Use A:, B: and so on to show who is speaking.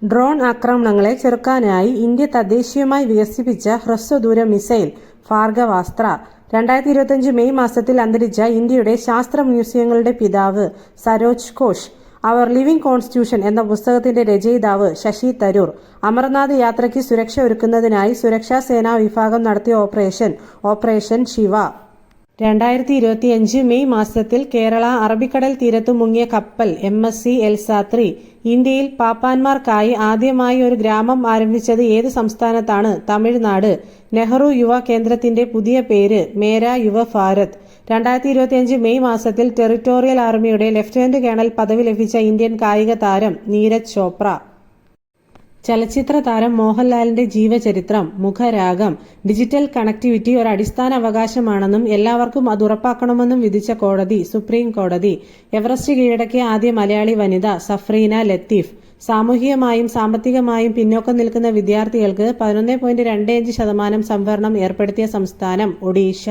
A: Drone ആക്രമണങ്ങളെ ചെറുക്കാനായി India തദ്ദേശീയമായി വികസിപ്പിച്ച ഹ്രസ്വദൂര മിസൈൽ ഭാർഗവാസ്ത്ര 2025 മെയ് മാസത്തിൽ അന്തരിച്ച ഇന്ത്യയുടെ ശാസ്ത്ര മ്യൂസിയങ്ങളുടെ പിതാവ് സരോജ് ഘോഷ്, അവർ ലിവിംഗ് കോൺസ്റ്റിറ്റ്യൂഷൻ എന്ന പുസ്തകത്തിന്റെ രചയിതാവ് ശശി തരൂർ, അമർനാഥ് യാത്രയ്ക്ക് സുരക്ഷ ഒരുക്കുന്നതിനായി സുരക്ഷാ സേനാ വിഭാഗം നടത്തിയ ഓപ്പറേഷൻ ശിവ 2025 മെയ് മാസത്തിൽ കേരള അറബിക്കടൽ തീരത്തു മുങ്ങിയ കപ്പൽ MSC എൽസാ-3 ഇന്ത്യയിൽ പാപ്പാന്മാർക്കായി ആദ്യമായി ഒരു ഗ്രാമം ആരംഭിച്ചത് ഏത് സംസ്ഥാനത്താണ്? തമിഴ്നാട്. നെഹ്റു യുവ കേന്ദ്രത്തിന്റെ പുതിയ പേര് മേരാ യുവ ഭാരത്. 2025 മെയ് മാസത്തിൽ ടെറിട്ടോറിയൽ ആർമിയുടെ ലഫ്റ്റനന്റ് കേണൽ പദവി ലഭിച്ച ഇന്ത്യൻ കായിക താരം നീരജ് ചോപ്ര. ചലച്ചിത്ര താരം മോഹൻലാലിന്റെ ജീവചരിത്രം മുഖരാഗം. ഡിജിറ്റൽ കണക്ടിവിറ്റി ഒരു അടിസ്ഥാന അവകാശമാണെന്നും എല്ലാവർക്കും അത് ഉറപ്പാക്കണമെന്നും വിധിച്ച കോടതി സുപ്രീം കോടതി. എവറസ്റ്റ് കീഴടക്കിയ ആദ്യ മലയാളി വനിത സഫ്രീന ലത്തീഫ്. സാമൂഹികമായും സാമ്പത്തികമായും പിന്നോക്കം നിൽക്കുന്ന വിദ്യാർത്ഥികൾക്ക് 11.25% സംവരണം ഏർപ്പെടുത്തിയ സംസ്ഥാനം ഒഡീഷ.